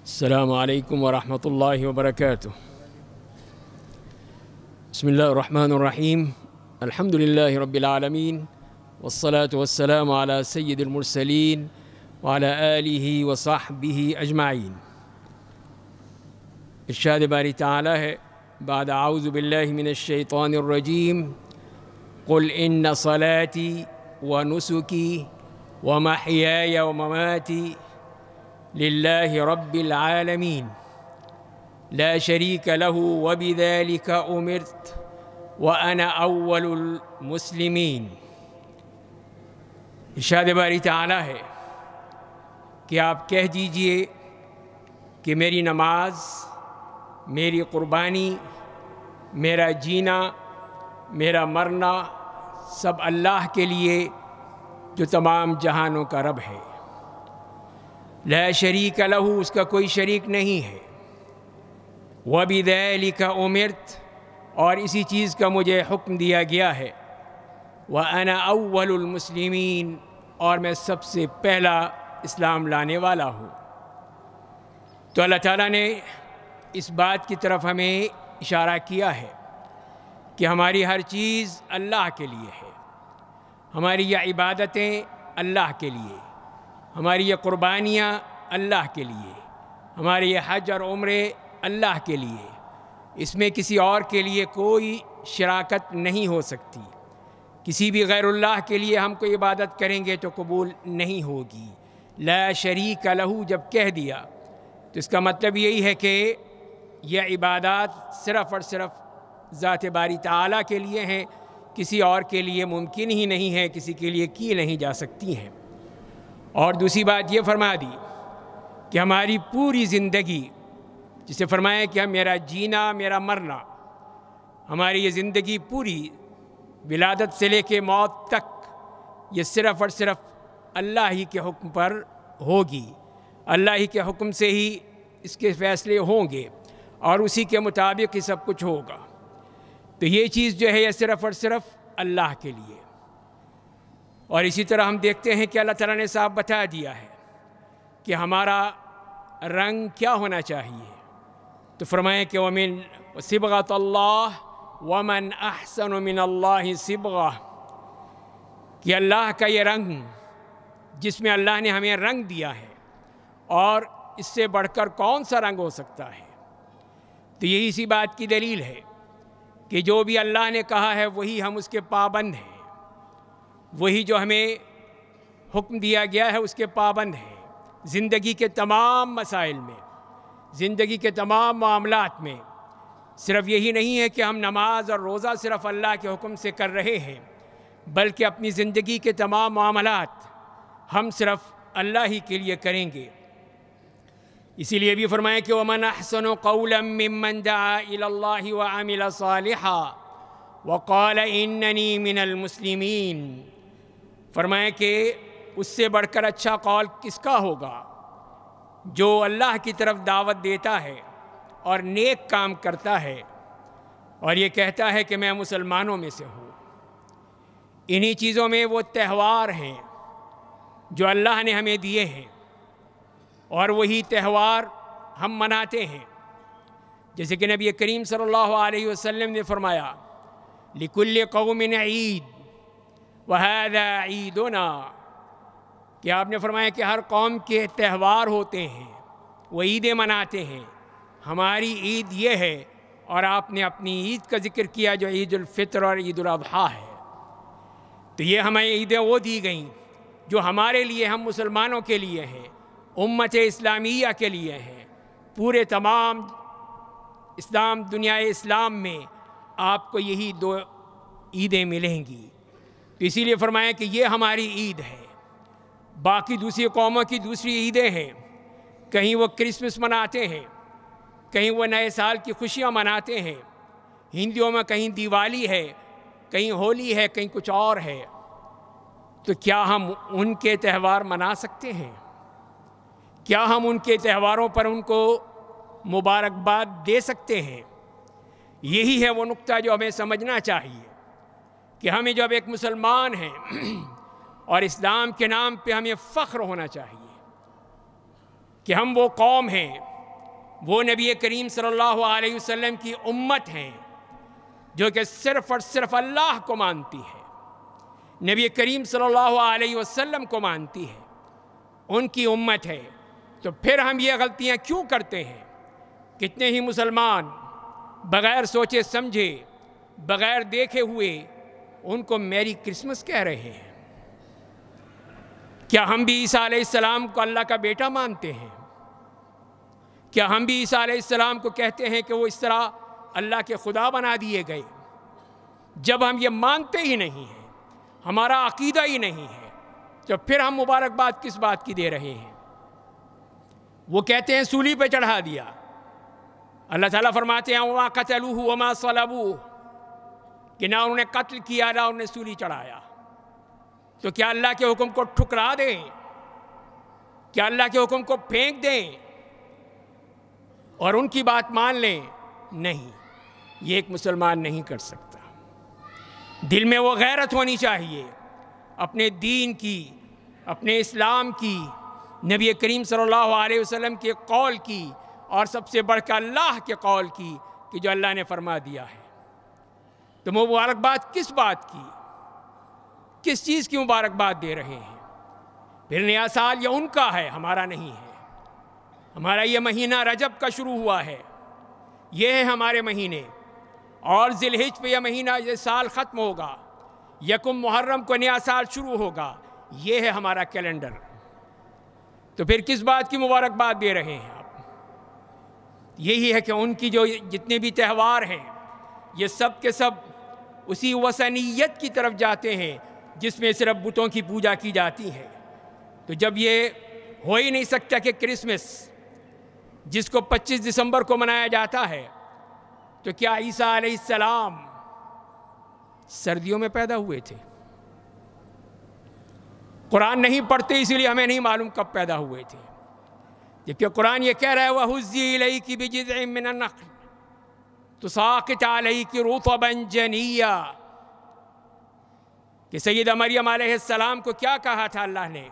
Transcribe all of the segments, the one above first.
السلام علیکم ورحمۃ اللہ وبرکاتہ۔ بسم اللہ الرحمن الرحیم، الحمد للہ رب العالمین، والصلاة والسلام علی سید المرسلین وعلی آلہ وصحبہ اجمعین۔ ارشاد باری تعالی ہے بعد اعوذ باللہ من الشیطان الرجیم، قل ان صلاتی ونسکی ومحیای ومماتی للہ رب العالمین لا شریک لہ وبذلک امرت وانا اول المسلمین۔ ارشاد باری تعالی ہے کہ آپ کہہ دیجئے کہ میری نماز، میری قربانی، میرا جینا، میرا مرنا سب اللہ کے لیے جو تمام جہانوں کا رب ہے۔ لا شریک لہ، اس کا کوئی شریک نہیں ہے۔ وبذلک امرت، اور اسی چیز کا مجھے حکم دیا گیا ہے۔ وانا اول المسلمین، اور میں سب سے پہلا اسلام لانے والا ہوں۔ تو اللہ تعالیٰ نے اس بات کی طرف ہمیں اشارہ کیا ہے کہ ہماری ہر چیز اللہ کے لیے ہے۔ ہماری یہ عبادتیں اللہ کے لیے، ہماری یہ قربانیاں اللہ کے لیے، ہمارے یہ حج اور عمرے اللہ کے لیے، اس میں کسی اور کے لیے کوئی شراکت نہیں ہو سکتی۔ کسی بھی غیر اللہ کے لیے ہم کوئی عبادت کریں گے تو قبول نہیں ہوگی۔ لا شریک لہ جب کہہ دیا تو اس کا مطلب یہی ہے کہ یہ عبادات صرف اور صرف ذات باری تعالیٰ کے لیے ہیں، کسی اور کے لیے ممکن ہی نہیں ہے، کسی کے لیے کی نہیں جا سکتی ہیں۔ اور دوسری بات یہ فرما دی کہ ہماری پوری زندگی، جسے فرمایا کہ میرا جینا، میرا مرنا، ہماری یہ زندگی پوری ولادت سے لے کے موت تک یہ صرف اور صرف اللہ ہی کے حکم پر ہوگی۔ اللہ ہی کے حکم سے ہی اس کے فیصلے ہوں گے اور اسی کے مطابق ہی سب کچھ ہوگا۔ تو یہ چیز جو ہے یہ صرف اور صرف اللہ کے لیے۔ اور اسی طرح ہم دیکھتے ہیں کہ اللہ تعالیٰ نے صاحب بتا دیا ہے کہ ہمارا رنگ کیا ہونا چاہیے۔ تو فرمائیں کہ وَمِن صِبْغَةَ اللَّهِ وَمَنْ أَحْسَنُ مِنَ اللَّهِ صِبْغَةً، کہ اللہ کا یہ رنگ جس میں اللہ نے ہمیں رنگ دیا ہے، اور اس سے بڑھ کر کون سا رنگ ہو سکتا ہے۔ تو یہی سی بات کی دلیل ہے کہ جو بھی اللہ نے کہا ہے وہی ہم اس کے پابند ہیں، وہی جو ہمیں حکم دیا گیا ہے اس کے پابند ہیں۔ زندگی کے تمام مسائل میں، زندگی کے تمام معاملات میں صرف یہی نہیں ہے کہ ہم نماز اور روزہ صرف اللہ کے حکم سے کر رہے ہیں، بلکہ اپنی زندگی کے تمام معاملات ہم صرف اللہ ہی کے لیے کریں گے۔ اسی لیے بھی فرمایا کہ وَمَنْ أَحْسَنُ قَوْلًا مِّمَّنْ دَعَا إِلَى اللَّهِ وَعَمِلَ صَالِحًا وَقَالَ إِنَّنِي مِنَ الْمُسْلِمِينَ، فرمایا کہ اس سے بڑھ کر اچھا قول کس کا ہوگا جو اللہ کی طرف دعوت دیتا ہے اور نیک کام کرتا ہے اور یہ کہتا ہے کہ میں مسلمانوں میں سے ہوں۔ انہی چیزوں میں وہ تہوار ہیں جو اللہ نے ہمیں دیے ہیں، اور وہی تہوار ہم مناتے ہیں۔ جیسے کہ نبی کریم صلی اللہ علیہ وسلم نے فرمایا لِكُلِّ قَوْمٍ عِيدٌ وَهَذَا عِيدُنَا، کہ آپ نے فرمایا کہ ہر قوم کے تہوار ہوتے ہیں، وہ عیدیں مناتے ہیں، ہماری عید یہ ہے۔ اور آپ نے اپنی عید کا ذکر کیا جو عید الفطر اور عید الاضحیٰ ہے۔ تو یہ ہمیں عیدیں وہ دی گئیں جو ہمارے لیے، ہم مسلمانوں کے لیے ہیں، امت اسلامیہ کے لیے ہیں۔ پورے تمام اسلام، دنیا اسلام میں آپ کو یہی دو عیدیں ملیں گی۔ تو اسی لیے فرمایا کہ یہ ہماری عید ہے۔ باقی دوسری قوموں کی دوسری عیدیں ہیں، کہیں وہ کرسمس مناتے ہیں، کہیں وہ نئے سال کی خوشیاں مناتے ہیں، ہندوؤں میں کہیں دیوالی ہے، کہیں ہولی ہے، کہیں کچھ اور ہے۔ تو کیا ہم ان کے تہوار منا سکتے ہیں؟ کیا ہم ان کے تہواروں پر ان کو مبارکباد دے سکتے ہیں؟ یہی ہے وہ نقطہ جو ہمیں سمجھنا چاہیے کہ ہمیں جب ایک مسلمان ہیں اور اسلام کے نام پہ ہمیں فخر ہونا چاہیے کہ ہم وہ قوم ہیں وہ نبی کریم صلی اللہ علیہ وسلم کی امت ہیں جو کہ صرف اور صرف اللہ کو مانتی ہے، نبی کریم صلی اللہ علیہ وسلم کو مانتی ہے، ان کی امت ہے۔ تو پھر ہم یہ غلطیاں کیوں کرتے ہیں؟ کتنے ہی مسلمان بغیر سوچے سمجھے، بغیر دیکھے ہوئے ان کو میری کرسمس کہہ رہے ہیں۔ کیا ہم بھی عیسیٰ علیہ السلام کو اللہ کا بیٹا مانتے ہیں؟ کیا ہم بھی عیسیٰ علیہ السلام کو کہتے ہیں کہ وہ اس طرح اللہ کے خدا بنا دیے گئے؟ جب ہم یہ مانتے ہی نہیں ہیں، ہمارا عقیدہ ہی نہیں ہے، تو پھر ہم مبارکباد کس بات کی دے رہے ہیں؟ وہ کہتے ہیں سولی پہ چڑھا دیا، اللہ تعالیٰ فرماتے ہیں وَمَا قَتَلُوهُ وَمَا صَلَبُوهُ، کہ نہ انہوں نے قتل کیا نہ انہوں نے سولی چڑھایا۔ تو کیا اللہ کے حکم کو ٹھکرا دیں؟ کیا اللہ کے حکم کو پھینک دیں اور ان کی بات مان لیں؟ نہیں، یہ ایک مسلمان نہیں کر سکتا۔ دل میں وہ غیرت ہونی چاہیے اپنے دین کی، اپنے اسلام کی، نبی کریم صلی اللہ علیہ وسلم کے قول کی، اور سب سے بڑھ کر اللہ کے قول کی کہ جو اللہ نے فرما دیا ہے۔ تو مبارکباد کس بات کی، کس چیز کی مبارکباد دے رہے ہیں؟ پھر نیا سال یہ ان کا ہے، ہمارا نہیں ہے۔ ہمارا یہ مہینہ رجب کا شروع ہوا ہے، یہ ہے ہمارے مہینے، اور ذی الحجہ پہ یہ مہینہ، یہ سال ختم ہوگا، یکم محرم کو نیا سال شروع ہوگا، یہ ہے ہمارا کیلنڈر۔ تو پھر کس بات کی مبارکباد دے رہے ہیں آپ؟ یہی ہے کہ ان کی جو جتنے بھی تہوار ہیں یہ سب کے سب اسی وثنیت کی طرف جاتے ہیں جس میں صرف بتوں کی پوجا کی جاتی ہے۔ تو جب یہ ہو ہی نہیں سکتا کہ کرسمس جس کو 25 دسمبر کو منایا جاتا ہے، تو کیا عیسیٰ علیہ السلام سردیوں میں پیدا ہوئے تھے؟ قرآن نہیں پڑھتے اسی لیے ہمیں نہیں معلوم کب پیدا ہوئے تھے، جبکہ قرآن یہ کہہ رہا ہے وَهُزِّي إِلَيْكِ بِجِذْعٍ مِّنَ النَّخْلِ تُسَاقِطْ عَلَيْكِ رُطَبًا جَنِيًّا، کہ سیدہ مریم علیہ السلام کو کیا کہا تھا اللہ نے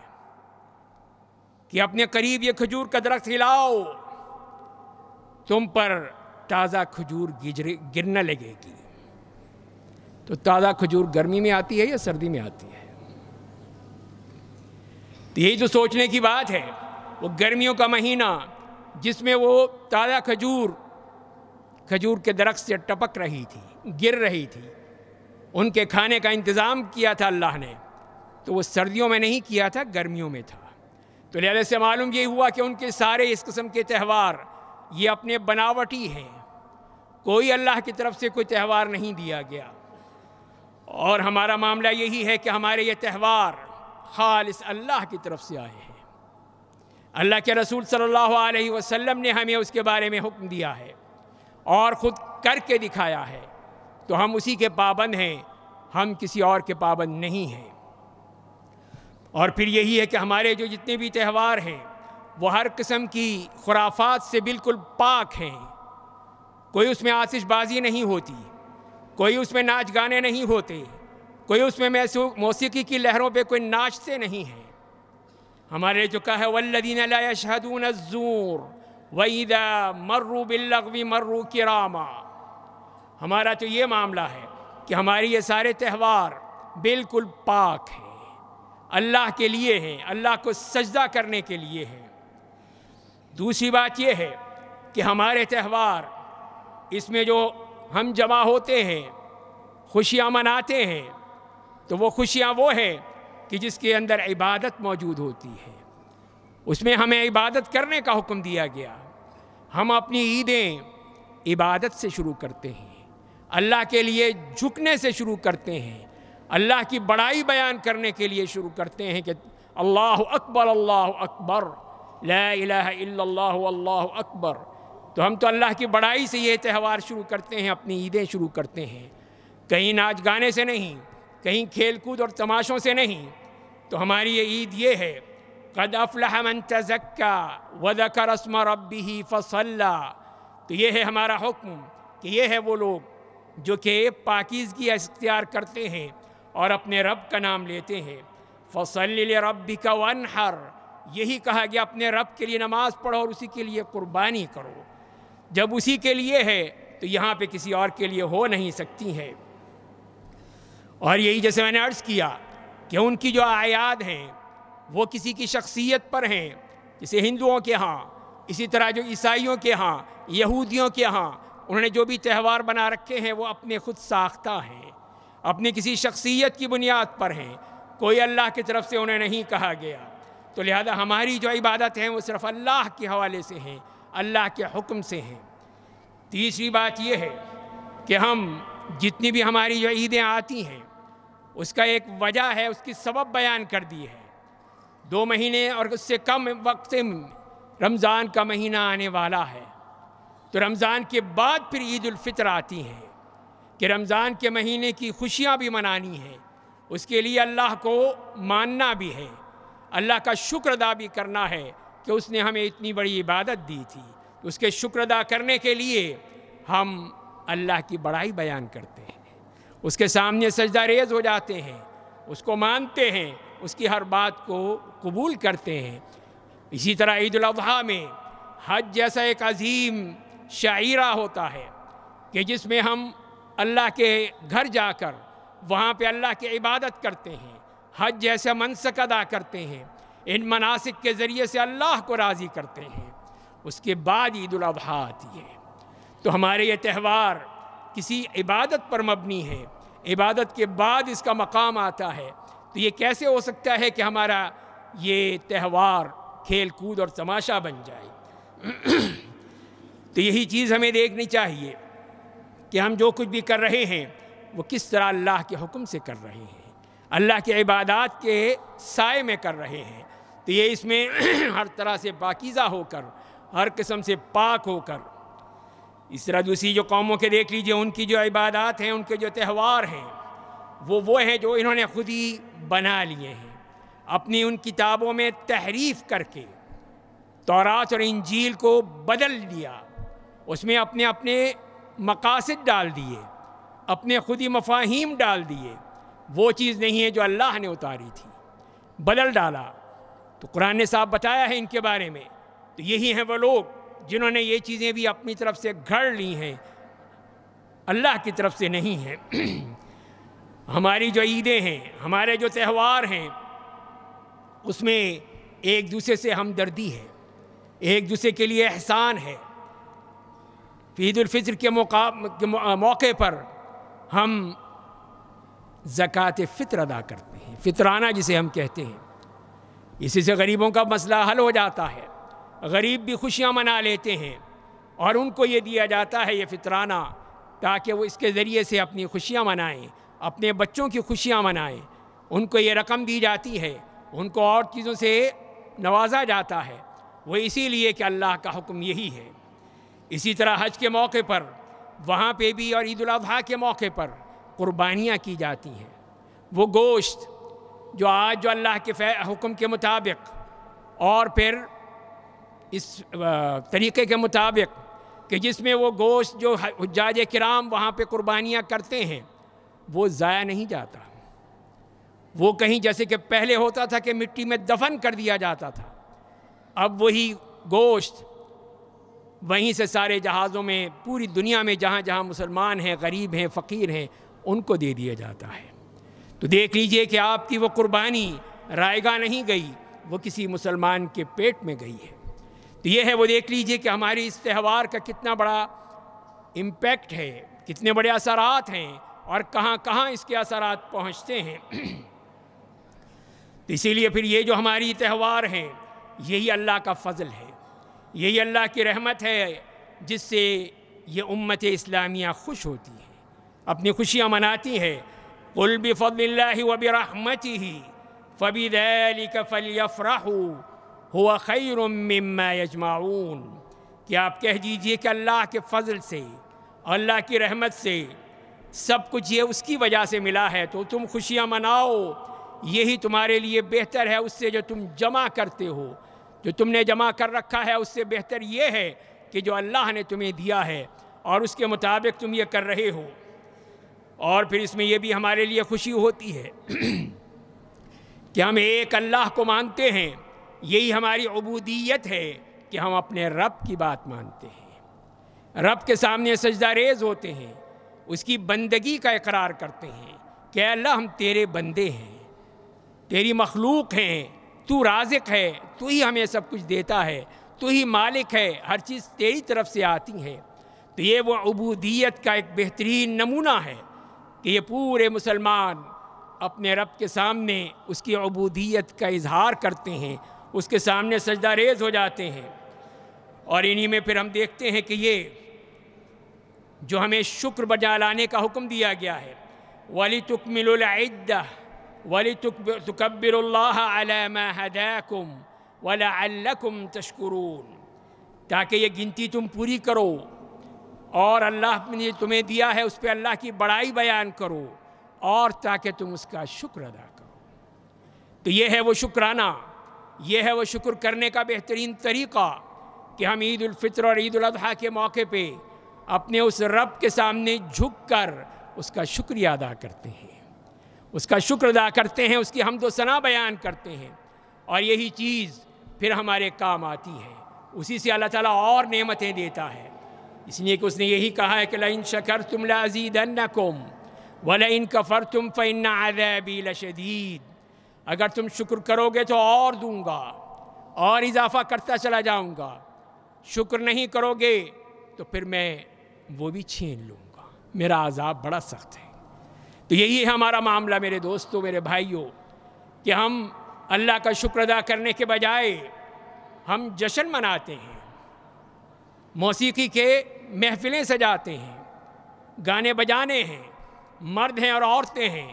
کہ اپنے قریب یہ کھجور کا درخت ہلاؤ، تم پر تازہ کھجور گرنے لگے گی۔ تو تازہ کھجور گرمی میں آتی ہے یا سردی میں آتی ہے؟ تو یہی تو سوچنے کی بات ہے۔ وہ گرمیوں کا مہینہ جس میں وہ تازہ کھجور کے درخت سے ٹپک رہی تھی، گر رہی تھی، ان کے کھانے کا انتظام کیا تھا اللہ نے، تو وہ سردیوں میں نہیں کیا تھا، گرمیوں میں تھا۔ تو لہذا سے معلوم یہ ہوا کہ ان کے سارے اس قسم کے تہوار یہ اپنے بناوٹی ہیں، کوئی اللہ کی طرف سے کوئی تہوار نہیں دیا گیا۔ اور ہمارا معاملہ یہی ہے کہ ہمارے یہ تہوار خالص اللہ کی طرف سے آئے ہیں، اللہ کے رسول صلی اللہ علیہ وسلم نے ہمیں اس کے بارے میں حکم دیا ہے اور خود کر کے دکھایا ہے، تو ہم اسی کے پابند ہیں، ہم کسی اور کے پابند نہیں ہیں۔ اور پھر یہی ہے کہ ہمارے جو جتنے بھی تہوار ہیں وہ ہر قسم کی خرافات سے بالکل پاک ہیں، کوئی اس میں آتش بازی نہیں ہوتی، کوئی اس میں ناچ گانے نہیں ہوتے، کوئی اس میں موسیقی کی لہروں پہ کوئی ناچتے نہیں ہیں۔ ہمارے جو کہا ہے والذین لا یشہدون الزور وَإِذَا مَرُّوا بِاللَّغْوِ مَرُّوا كِرَامًا، ہمارا تو یہ معاملہ ہے کہ ہماری یہ سارے تہوار بالکل پاک ہیں، اللہ کے لیے ہیں، اللہ کو سجدہ کرنے کے لیے ہیں۔ دوسری بات یہ ہے کہ ہمارے تہوار اس میں جو ہم جمع ہوتے ہیں، خوشیاں مناتے ہیں، تو وہ خوشیاں وہ ہیں کہ جس کے اندر عبادت موجود ہوتی ہے، اس میں ہمیں عبادت کرنے کا حکم دیا گیا۔ ہم اپنی عیدیں عبادت سے شروع کرتے ہیں، اللہ کے لیے جھکنے سے شروع کرتے ہیں، اللہ کی بڑائی بیان کرنے کے لیے شروع کرتے ہیں کہ اللہ اکبر لا الہ الا اللہ واللہ اکبر۔ تو ہم تو اللہ کی بڑائی سے یہ تہوار شروع کرتے ہیں، اپنی عیدیں شروع کرتے ہیں، کہیں ناچ گانے سے نہیں، کہیں کھیل کود اور تماشوں سے نہیں۔ تو ہماری یہ عید یہ ہے قد افلح من تزکا وذکر اسم ربہ فصلی، تو یہ ہے ہمارا حکم کہ یہ ہے وہ لوگ جو کہ پاکیزگی اختیار کرتے ہیں اور اپنے رب کا نام لیتے ہیں۔ فصلی لربک وانحر، یہی کہا گیا اپنے رب کے لیے نماز پڑھو اور اسی کے لیے قربانی کرو۔ جب اسی کے لیے ہے تو یہاں پہ کسی اور کے لیے ہو نہیں سکتی ہے۔ اور یہی جیسے میں نے عرض کیا کہ ان کی جو اعیاد ہیں وہ کسی کی شخصیت پر ہیں، جیسے ہندوؤں کے ہاں، اسی طرح جو عیسائیوں کے ہاں، یہودیوں کے ہاں انہوں نے جو بھی تہوار بنا رکھے ہیں وہ اپنے خود ساختہ ہیں، اپنی کسی شخصیت کی بنیاد پر ہیں، کوئی اللہ کی طرف سے انہیں نہیں کہا گیا۔ تو لہذا ہماری جو عبادت ہیں وہ صرف اللہ کے حوالے سے ہیں، اللہ کے حکم سے ہیں۔ تیسری بات یہ ہے کہ ہم جتنی بھی ہماری جو عیدیں آتی ہیں اس کا ایک وجہ ہے، اس کی سبب بیان کر دی ہے۔ 2 مہینے اور اس سے کم وقت رمضان کا مہینہ آنے والا ہے، تو رمضان کے بعد پھر عید الفطر آتی ہے کہ رمضان کے مہینے کی خوشیاں بھی منانی ہیں، اس کے لیے اللہ کو ماننا بھی ہے، اللہ کا شکر ادا بھی کرنا ہے کہ اس نے ہمیں اتنی بڑی عبادت دی تھی۔ اس کے شکر ادا کرنے کے لیے ہم اللہ کی بڑائی بیان کرتے ہیں، اس کے سامنے سجدہ ریز ہو جاتے ہیں، اس کو مانتے ہیں، اس کی ہر بات کو قبول کرتے ہیں۔ اسی طرح عید الاضحیٰ میں حج جیسا ایک عظیم شعیرہ ہوتا ہے کہ جس میں ہم اللہ کے گھر جا کر وہاں پہ اللہ کی عبادت کرتے ہیں، حج جیسا منسک ادا کرتے ہیں، ان مناسک کے ذریعے سے اللہ کو راضی کرتے ہیں۔ اس کے بعد عید الاضحیٰ آتی ہے۔ تو ہمارے یہ تہوار کسی عبادت پر مبنی ہے، عبادت کے بعد اس کا مقام آتا ہے، تو یہ کیسے ہو سکتا ہے کہ ہمارا یہ تہوار کھیل کود اور تماشا بن جائے؟ تو یہی چیز ہمیں دیکھنی چاہیے کہ ہم جو کچھ بھی کر رہے ہیں وہ کس طرح اللہ کے حکم سے کر رہے ہیں، اللہ کی عبادات کے سائے میں کر رہے ہیں۔ تو یہ اس میں ہر طرح سے پاکیزہ ہو کر، ہر قسم سے پاک ہو کر۔ اس طرح دوسری جو قوموں کے دیکھ لیجئے، ان کی جو عبادات ہیں، ان کے جو تہوار ہیں وہ ہیں جو انہوں نے خود ہی بنا لیے ہیں، اپنی ان کتابوں میں تحریف کر کے تورات اور انجیل کو بدل دیا، اس میں اپنے اپنے مقاصد ڈال دیے، اپنے خود ہی مفاہیم ڈال دیے۔ وہ چیز نہیں ہے جو اللہ نے اتاری تھی، بدل ڈالا۔ تو قرآن نے صاحب بتایا ہے ان کے بارے میں۔ تو یہی ہیں وہ لوگ جنہوں نے یہ چیزیں بھی اپنی طرف سے گھڑ لی ہیں، اللہ کی طرف سے نہیں ہیں۔ ہماری جو عیدیں ہیں، ہمارے جو تہوار ہیں، اس میں ایک دوسرے سے ہمدردی ہے، ایک دوسرے کے لیے احسان ہے۔ عید الفطر کے موقع پر ہم زکوٰۃ فطر ادا کرتے ہیں، فطرانہ جسے ہم کہتے ہیں۔ اسی سے غریبوں کا مسئلہ حل ہو جاتا ہے، غریب بھی خوشیاں منا لیتے ہیں، اور ان کو یہ دیا جاتا ہے یہ فطرانہ، تاکہ وہ اس کے ذریعے سے اپنی خوشیاں منائیں، اپنے بچوں کی خوشیاں منائیں۔ ان کو یہ رقم دی جاتی ہے، ان کو اور چیزوں سے نوازا جاتا ہے، وہ اسی لیے کہ اللہ کا حکم یہی ہے۔ اسی طرح حج کے موقع پر وہاں پہ بھی اور عید الاضحیٰ کے موقع پر قربانیاں کی جاتی ہیں۔ وہ گوشت جو آج جو اللہ کے حکم کے مطابق اور پھر اس طریقے کے مطابق کہ جس میں وہ گوشت جو حجاج کرام وہاں پہ قربانیاں کرتے ہیں وہ ضائع نہیں جاتا، وہ کہیں جیسے کہ پہلے ہوتا تھا کہ مٹی میں دفن کر دیا جاتا تھا، اب وہی گوشت وہیں سے سارے جہازوں میں پوری دنیا میں جہاں جہاں مسلمان ہیں، غریب ہیں، فقیر ہیں، ان کو دے دیا جاتا ہے۔ تو دیکھ لیجئے کہ آپ کی وہ قربانی رائے گاہ نہیں گئی، وہ کسی مسلمان کے پیٹ میں گئی ہے۔ تو یہ ہے، وہ دیکھ لیجئے کہ ہماری اس تہوار کا کتنا بڑا امپیکٹ ہے، کتنے بڑے اثرات ہیں، اور کہاں کہاں اس کے اثرات پہنچتے ہیں۔ تو اسی لیے پھر یہ جو ہماری تہوار ہیں، یہی اللہ کا فضل ہے، یہی اللہ کی رحمت ہے، جس سے یہ امت اسلامیہ خوش ہوتی ہے، اپنی خوشیاں مناتی ہے۔ قُلْ بِفَضْلِ اللَّهِ وَبِرَحْمَتِهِ فَبِذَلِكَ فَلْيَفْرَحُوا هُوَ خَيْرٌ مِّمَّا يَجْمَعُونَ کہ آپ کہہ دیجئے کہ اللہ کے فضل سے، اللہ کی رحمت سے سب کچھ یہ اس کی وجہ سے ملا ہے، تو تم خوشیاں مناؤ، یہی تمہارے لیے بہتر ہے اس سے جو تم جمع کرتے ہو۔ جو تم نے جمع کر رکھا ہے اس سے بہتر یہ ہے کہ جو اللہ نے تمہیں دیا ہے اور اس کے مطابق تم یہ کر رہے ہو۔ اور پھر اس میں یہ بھی ہمارے لیے خوشی ہوتی ہے کہ ہم ایک اللہ کو مانتے ہیں، یہی ہماری عبودیت ہے کہ ہم اپنے رب کی بات مانتے ہیں۔ رب کے سامنے سجدہ ریز ہوتے ہیں، اس کی بندگی کا اقرار کرتے ہیں کہ اے اللہ ہم تیرے بندے ہیں، تیری مخلوق ہیں، تو رازق ہے، تو ہی ہمیں سب کچھ دیتا ہے، تو ہی مالک ہے، ہر چیز تیری طرف سے آتی ہے۔ تو یہ وہ عبودیت کا ایک بہترین نمونہ ہے کہ یہ پورے مسلمان اپنے رب کے سامنے اس کی عبودیت کا اظہار کرتے ہیں، اس کے سامنے سجدہ ریز ہو جاتے ہیں۔ اور انہی میں پھر ہم دیکھتے ہیں کہ یہ جو ہمیں شکر بجا لانے کا حکم دیا گیا ہے، وَلِتُكْمِلُوا الْعِدَّةَ وَلِتُكَبِّرُوا اللَّهَ عَلَى مَا هَدَاكُمْ وَلَعَلَّكُمْ تَشْكُرُونَ، تاکہ یہ گنتی تم پوری کرو اور اللہ نے تمہیں دیا ہے اس پہ اللہ کی بڑائی بیان کرو، اور تاکہ تم اس کا شکر ادا کرو۔ تو یہ ہے وہ شکرانہ، یہ ہے وہ شکر کرنے کا بہترین طریقہ کہ ہم عید الفطر اور عید الاضحیٰ کے موقع پہ اپنے اس رب کے سامنے جھک کر اس کا شکریہ ادا کرتے ہیں، اس کا شکر ادا کرتے ہیں، اس کی حمد و ثنا بیان کرتے ہیں، اور یہی چیز پھر ہمارے کام آتی ہے، اسی سے اللہ تعالیٰ اور نعمتیں دیتا ہے۔ اس لیے کہ اس نے یہی کہا ہے کہ لَإِن شَكَرْتُمْ لَأَزِيدَنَّكُمْ وَلَئِن كَفَرْتُمْ فَإِنَّ عَذَابِي لَشَدِيدٌ، اگر تم شکر کرو گے تو اور دوں گا اور اضافہ کرتا چلا جاؤں گا، شکر نہیں کرو گے تو پھر میں وہ بھی چھین لوں گا، میرا عذاب بڑا سخت ہے۔ تو یہی ہے ہمارا معاملہ میرے دوستوں، میرے بھائیوں، کہ ہم اللہ کا شکر ادا کرنے کے بجائے ہم جشن مناتے ہیں، موسیقی کے محفلیں سجاتے ہیں، گانے بجانے ہیں، مرد ہیں اور عورتیں ہیں،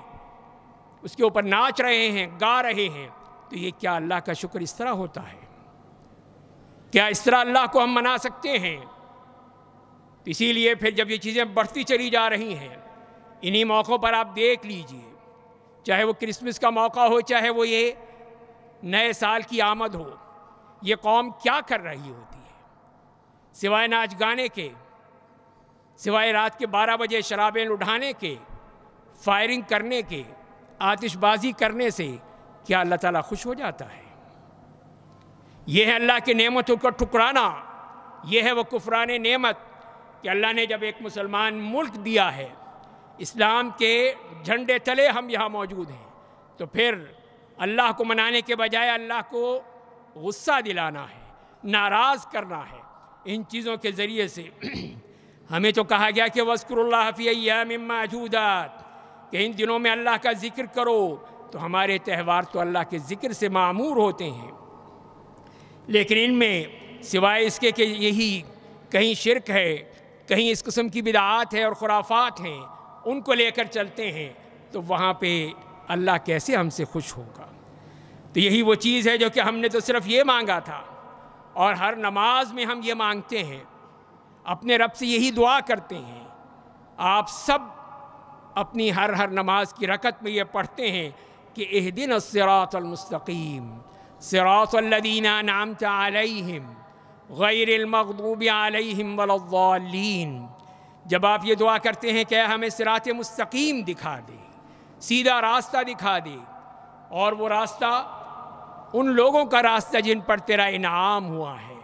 اس کے اوپر ناچ رہے ہیں، گا رہے ہیں۔ تو یہ کیا اللہ کا شکر اس طرح ہوتا ہے؟ کیا اس طرح اللہ کو ہم منا سکتے ہیں؟ اسی لیے پھر جب یہ چیزیں بڑھتی چلی جا رہی ہیں، انہی موقعوں پر آپ دیکھ لیجئے، چاہے وہ کرسمس کا موقع ہو، چاہے وہ یہ نئے سال کی آمد ہو، یہ قوم کیا کر رہی ہوتی ہے سوائے ناچ گانے کے، سوائے رات کے 12 بجے شرابیں اٹھانے کے، فائرنگ کرنے کے، آتش بازی کرنے سے کیا اللہ تعالیٰ خوش ہو جاتا ہے؟ یہ ہے اللہ کی نعمتوں کا ٹھکرانا، یہ ہے وہ کفران نعمت کہ اللہ نے جب ایک مسلمان ملک دیا ہے، اسلام کے جھنڈے تلے ہم یہاں موجود ہیں، تو پھر اللہ کو منانے کے بجائے اللہ کو غصہ دلانا ہے، ناراض کرنا ہے۔ ان چیزوں کے ذریعے سے ہمیں تو کہا گیا کہ وَاذْكُرُوا اللَّهَ فِي أَيَّامٍ مَّعْدُودَاتٍ، کہ ان دنوں میں اللہ کا ذکر کرو، تو ہمارے تہوار تو اللہ کے ذکر سے معمور ہوتے ہیں، لیکن ان میں سوائے اس کے کہ یہی کہیں شرک ہے، کہیں اس قسم کی بدعات ہے اور خرافات ہیں، ان کو لے کر چلتے ہیں، تو وہاں پہ اللہ کیسے ہم سے خوش ہوگا؟ تو یہی وہ چیز ہے جو کہ ہم نے تو صرف یہ مانگا تھا، اور ہر نماز میں ہم یہ مانگتے ہیں، اپنے رب سے یہی دعا کرتے ہیں۔ آپ سب اپنی ہر نماز کی رکعت میں یہ پڑھتے ہیں کہ اہدنا الصراط المستقیم صراط الذین انعمت علیہم غیر المغضوب علیہم ولا الضالین۔ جب آپ یہ دعا کرتے ہیں کہ ہمیں صراط مستقیم دکھا دے، سیدھا راستہ دکھا دے، اور وہ راستہ ان لوگوں کا راستہ جن پر تیرا انعام ہوا ہے،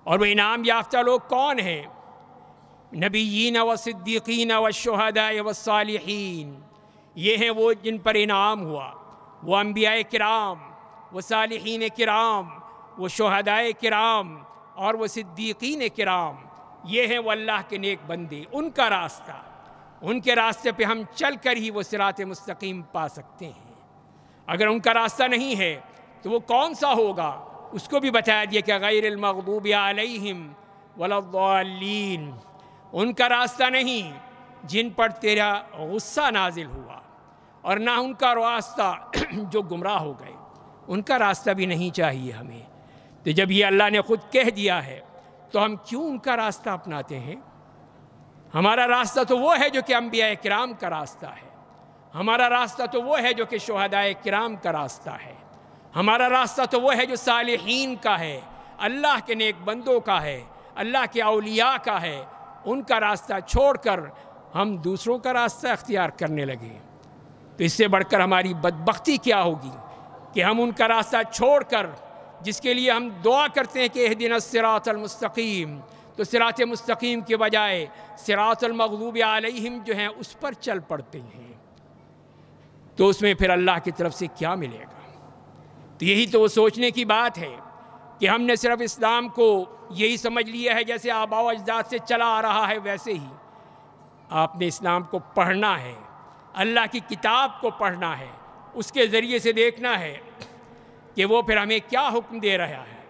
اور وہ انعام یافتہ لوگ کون ہیں؟ نبیین و صدیقین و شہداء و صالحین، یہ ہیں وہ جن پر انعام ہوا، وہ انبیاء کرام، وہ صالحین کرام، وہ شہداء کرام اور وہ صدیقین کرام، یہ ہیں وہ اللہ کے نیک بندے۔ ان کا راستہ، ان کے راستے پہ ہم چل کر ہی وہ صراط مستقیم پا سکتے ہیں۔ اگر ان کا راستہ نہیں ہے تو وہ کون سا ہوگا؟ اس کو بھی بتایا دیا کہ غیر المغضوب علیہم ولا الضالین، ان کا راستہ نہیں جن پر تیرا غصہ نازل ہوا، اور نہ ان کا راستہ جو گمراہ ہو گئے، ان کا راستہ بھی نہیں چاہیے ہمیں۔ تو جب یہ اللہ نے خود کہہ دیا ہے تو ہم کیوں ان کا راستہ اپناتے ہیں؟ ہمارا راستہ تو وہ ہے جو کہ انبیاء کرام کا راستہ ہے، ہمارا راستہ تو وہ ہے جو کہ شہداء کرام کا راستہ ہے، ہمارا راستہ تو وہ ہے جو صالحین کا ہے، اللہ کے نیک بندوں کا ہے، اللہ کے اولیاء کا ہے۔ ان کا راستہ چھوڑ کر ہم دوسروں کا راستہ اختیار کرنے لگے تو اس سے بڑھ کر ہماری بدبختی کیا ہوگی کہ ہم ان کا راستہ چھوڑ کر، جس کے لیے ہم دعا کرتے ہیں کہ اہدنا الصراط المستقیم، تو صراط مستقیم کے بجائے صراط المغضوب علیہم جو ہیں اس پر چل پڑتے ہیں، تو اس میں پھر اللہ کی طرف سے کیا ملے گا؟ تو یہی تو وہ سوچنے کی بات ہے کہ ہم نے صرف اسلام کو یہی سمجھ لیا ہے جیسے آباء و اجداد سے چلا آ رہا ہے، ویسے ہی آپ نے اسلام کو پڑھنا ہے، اللہ کی کتاب کو پڑھنا ہے، اس کے ذریعے سے دیکھنا ہے کہ وہ پھر ہمیں کیا حکم دے رہا ہے،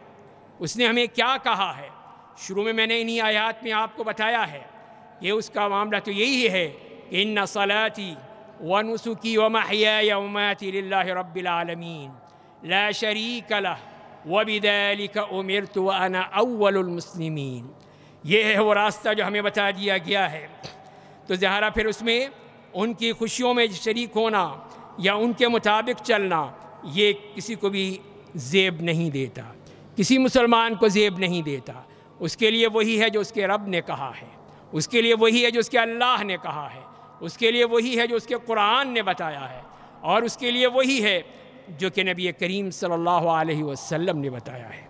اس نے ہمیں کیا کہا ہے۔ شروع میں نے انہی آیات میں آپ کو بتایا ہے کہ اس کا معاملہ تو یہی ہے کہ ان صلاتی ونسکی ومحیای ومماتی للہ رب العالمین لا شریک لہ وبذلک امرت وانا اول المسلمین۔ یہ ہے وہ راستہ جو ہمیں بتا دیا گیا ہے۔ تو ظاہرہ پھر اس میں ان کی خوشیوں میں شریک ہونا یا ان کے مطابق چلنا یہ کسی کو بھی زیب نہیں دیتا، کسی مسلمان کو زیب نہیں دیتا۔ اس کے لیے وہی ہے جو اس کے رب نے کہا ہے، اس کے لیے وہی ہے جو اس کے اللہ نے کہا ہے، اس کے لیے وہی ہے جو اس کے قرآن نے بتایا ہے، اور اس کے لیے وہی ہے جو کہ نبی کریم صلی اللہ علیہ وسلم نے بتایا ہے۔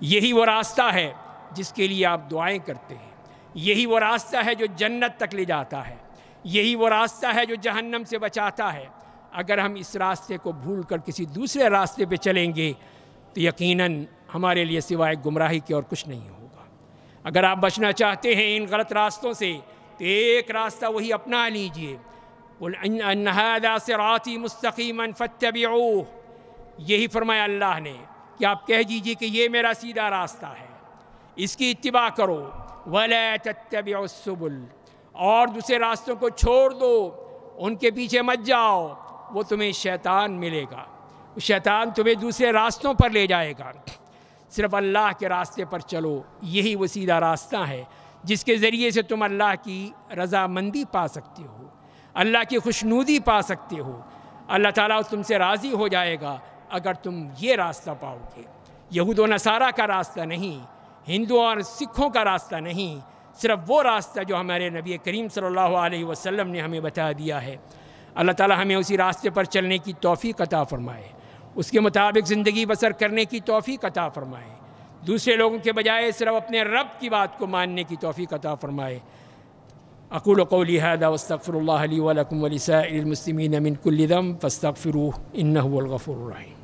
یہی وہ راستہ ہے جس کے لیے آپ دعائیں کرتے ہیں، یہی وہ راستہ ہے جو جنت تک لے جاتا ہے، یہی وہ راستہ ہے جو جہنم سے بچاتا ہے۔ اگر ہم اس راستے کو بھول کر کسی دوسرے راستے پہ چلیں گے تو یقیناً ہمارے لیے سوائے گمراہی کے اور کچھ نہیں ہوگا۔ اگر آپ بچنا چاہتے ہیں ان غلط راستوں سے تو ایک راستہ وہی اپنا لیجئے، قُلْ إِنَّ هَذَا صِرَاطِي مُسْتَقِيمًا فَاتَّبِعُوهُ۔ یہی فرمایا اللہ نے کہ آپ کہہ دیجئے کہ یہ میرا سیدھا راستہ ہے، اس کی اتباع کرو، وَلَا تَتَّبِعُوا السُّبُلَ، اور دوسرے راستوں کو چھوڑ دو، ان کے پیچھے مت جاؤ، وہ تمہیں شیطان ملے گا، شیطان تمہیں دوسرے راستوں پر لے جائے گا۔ صرف اللہ کے راستے پر چلو، یہی وہ سیدھا راستہ ہے جس کے ذریعے سے تم اللہ کی رضامندی پا سکتے ہو، اللہ کی خوشنودی پا سکتے ہو، اللہ تعالیٰ تم سے راضی ہو جائے گا اگر تم یہ راستہ پاؤ گے۔ یہود و نصارہ کا راستہ نہیں، ہندوؤں اور سکھوں کا راستہ نہیں، صرف وہ راستہ جو ہمارے نبی کریم صلی اللہ علیہ وسلم نے ہمیں بتا دیا ہے۔ اللہ تعالیٰ ہمیں اسی راستے پر چلنے کی توفیق عطا فرمائے، اس کے مطابق زندگی بسر کرنے کی توفیق عطا فرمائے، دوسرے لوگوں کے بجائے صرف اپنے رب کی بات کو ماننے کی توفیق عطا فرمائے۔ اقول قولی ھذا واستغفر اللہ لی ولکم ولسائر المسلمین من کل ذنب فاستغفروہ انہ هو الغفور الرحیم۔